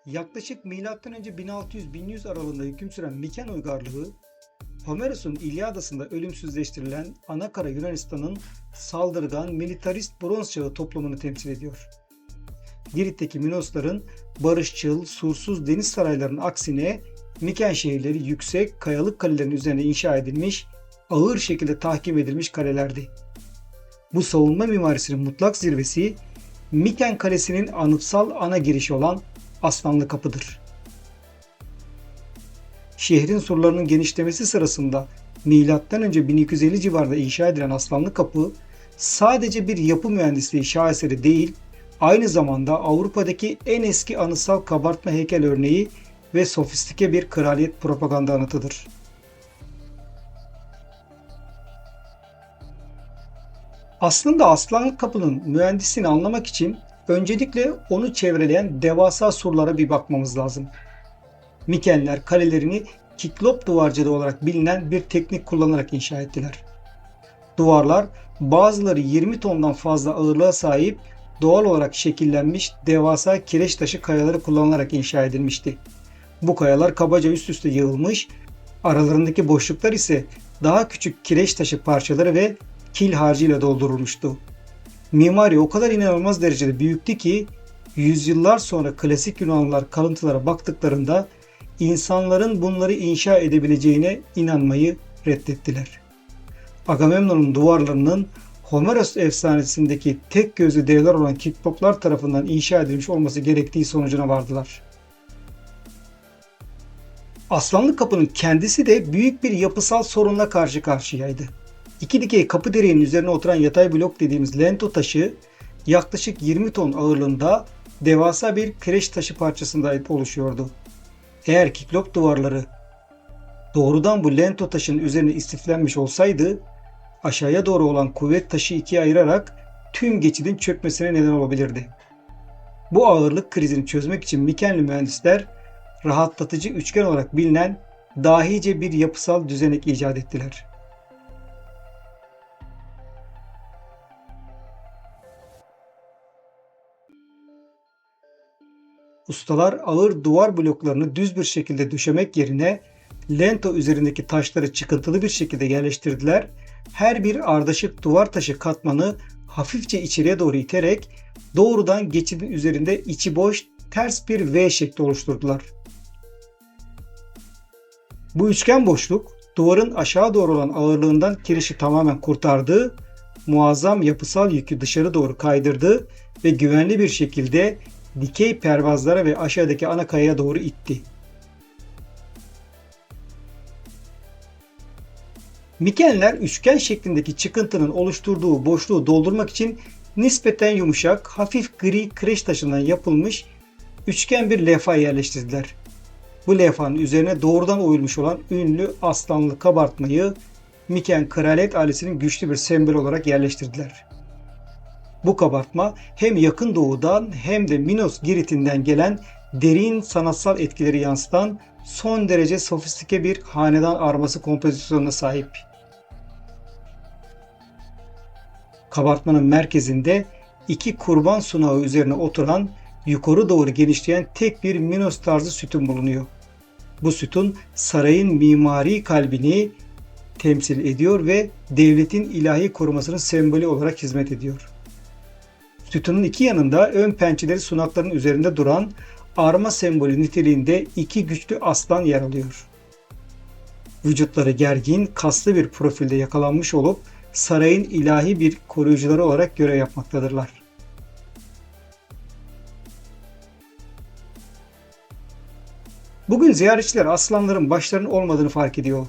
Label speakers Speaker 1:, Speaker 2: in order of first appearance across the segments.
Speaker 1: Yaklaşık M.Ö. 1600-1100 aralığında hüküm süren Miken uygarlığı, Homeros'un İlyadası'nda ölümsüzleştirilen Anakara Yunanistan'ın saldırgan, militarist Bronz Çağı toplumunu temsil ediyor. Girit'teki Minosların barışçıl, sursuz deniz saraylarının aksine Miken şehirleri yüksek, kayalık kalelerin üzerine inşa edilmiş, ağır şekilde tahkim edilmiş kalelerdi. Bu savunma mimarisinin mutlak zirvesi, Miken Kalesi'nin anıtsal ana girişi olan Aslanlı Kapı'dır. Şehrin surlarının genişlemesi sırasında M.Ö. 1250 civarında inşa edilen Aslanlı Kapı sadece bir yapı mühendisliği şaheseri değil, aynı zamanda Avrupa'daki en eski anıtsal kabartma heykel örneği ve sofistike bir kraliyet propaganda anıtıdır. Aslında Aslanlı Kapı'nın mühendisliğini anlamak için öncelikle onu çevreleyen devasa surlara bir bakmamız lazım. Mikenler kalelerini kiklop duvarcılığı olarak bilinen bir teknik kullanarak inşa ettiler. Duvarlar bazıları 20 tondan fazla ağırlığa sahip doğal olarak şekillenmiş devasa kireç taşı kayaları kullanılarak inşa edilmişti. Bu kayalar kabaca üst üste yığılmış, aralarındaki boşluklar ise daha küçük kireç taşı parçaları ve kil harcıyla doldurulmuştu. Mimari o kadar inanılmaz derecede büyüktü ki yüzyıllar sonra klasik Yunanlılar kalıntılara baktıklarında insanların bunları inşa edebileceğine inanmayı reddettiler. Agamemnon'un duvarlarının Homeros efsanesindeki tek gözlü devler olan Kikloplar tarafından inşa edilmiş olması gerektiği sonucuna vardılar. Aslanlı Kapı'nın kendisi de büyük bir yapısal sorunla karşı karşıyaydı. İki dikey kapı direğinin üzerine oturan yatay blok dediğimiz lento taşı yaklaşık 20 ton ağırlığında devasa bir kireç taşı parçasından oluşuyordu. Eğer kiklop duvarları doğrudan bu lento taşının üzerine istiflenmiş olsaydı aşağıya doğru olan kuvvet taşı ikiye ayırarak tüm geçidin çökmesine neden olabilirdi. Bu ağırlık krizini çözmek için Mikenli mühendisler rahatlatıcı üçgen olarak bilinen dahice bir yapısal düzenek icat ettiler. Ustalar ağır duvar bloklarını düz bir şekilde döşemek yerine lento üzerindeki taşları çıkıntılı bir şekilde yerleştirdiler. Her bir ardışık duvar taşı katmanı hafifçe içeriye doğru iterek doğrudan geçidin üzerinde içi boş ters bir V şekli oluşturdular. Bu üçgen boşluk duvarın aşağı doğru olan ağırlığından kirişi tamamen kurtardı, muazzam yapısal yükü dışarı doğru kaydırdı ve güvenli bir şekilde dikey pervazlara ve aşağıdaki ana kayaya doğru itti. Mikenler üçgen şeklindeki çıkıntının oluşturduğu boşluğu doldurmak için nispeten yumuşak, hafif gri kireç taşından yapılmış üçgen bir levha yerleştirdiler. Bu levhanın üzerine doğrudan oyulmuş olan ünlü aslanlı kabartmayı Miken kraliyet ailesinin güçlü bir sembolü olarak yerleştirdiler. Bu kabartma hem yakın doğudan hem de Minos Girit'inden gelen derin sanatsal etkileri yansıtan son derece sofistike bir hanedan arması kompozisyonuna sahip. Kabartmanın merkezinde iki kurban sunağı üzerine oturan yukarı doğru genişleyen tek bir Minos tarzı sütun bulunuyor. Bu sütun sarayın mimari kalbini temsil ediyor ve devletin ilahi korumasının sembolü olarak hizmet ediyor. Sütunun iki yanında ön pençeleri sunakların üzerinde duran arma sembolü niteliğinde iki güçlü aslan yer alıyor. Vücutları gergin, kaslı bir profilde yakalanmış olup sarayın ilahi bir koruyucuları olarak görev yapmaktadırlar. Bugün ziyaretçiler aslanların başlarının olmadığını fark ediyor.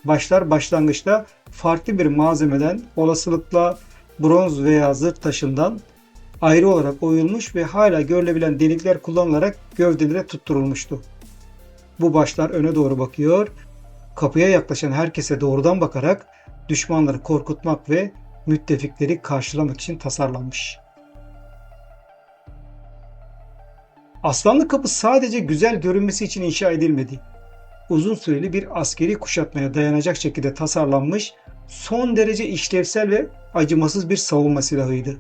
Speaker 1: Başlar başlangıçta farklı bir malzemeden, olasılıkla bronz veya zırt taşından ayrı olarak oyulmuş ve hala görülebilen delikler kullanılarak gövdelere tutturulmuştu. Bu başlar öne doğru bakıyor, kapıya yaklaşan herkese doğrudan bakarak düşmanları korkutmak ve müttefikleri karşılamak için tasarlanmış. Aslanlı Kapı sadece güzel görünmesi için inşa edilmedi. Uzun süreli bir askeri kuşatmaya dayanacak şekilde tasarlanmış, son derece işlevsel ve acımasız bir savunma silahıydı.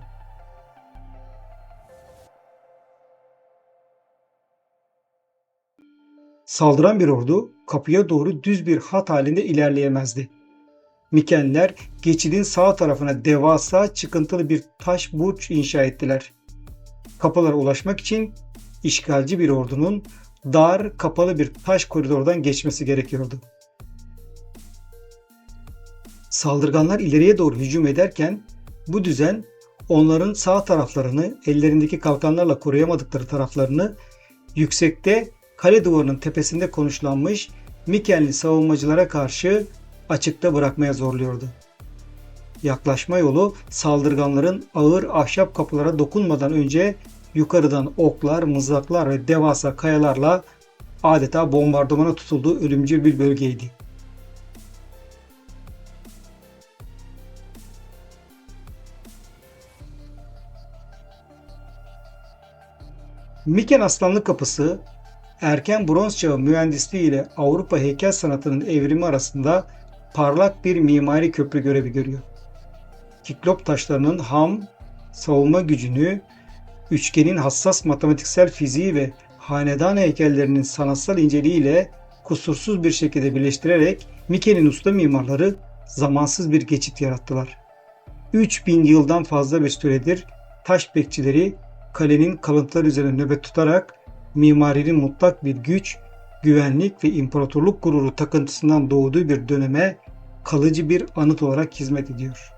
Speaker 1: Saldıran bir ordu kapıya doğru düz bir hat halinde ilerleyemezdi. Mikenler geçidin sağ tarafına devasa çıkıntılı bir taş burç inşa ettiler. Kapılara ulaşmak için işgalci bir ordunun dar, kapalı bir taş koridordan geçmesi gerekiyordu. Saldırganlar ileriye doğru hücum ederken bu düzen onların sağ taraflarını, ellerindeki kalkanlarla koruyamadıkları taraflarını yüksekte kale duvarının tepesinde konuşlanmış Mikenli savunmacılara karşı açıkta bırakmaya zorluyordu. Yaklaşma yolu saldırganların ağır ahşap kapılara dokunmadan önce yukarıdan oklar, mızraklar ve devasa kayalarla adeta bombardımana tutulduğu ölümcül bir bölgeydi. Miken Aslanlı Kapısı, erken bronz çağı mühendisliği ile Avrupa heykel sanatının evrimi arasında parlak bir mimari köprü görevi görüyor. Kiklop taşlarının ham, savunma gücünü, üçgenin hassas matematiksel fiziği ve hanedan heykellerinin sanatsal inceliğiyle kusursuz bir şekilde birleştirerek Miken'in usta mimarları zamansız bir geçit yarattılar. 3000 yıldan fazla bir süredir taş bekçileri kalenin kalıntıları üzerine nöbet tutarak mimarinin mutlak bir güç, güvenlik ve imparatorluk gururu takıntısından doğduğu bir döneme kalıcı bir anıt olarak hizmet ediyor.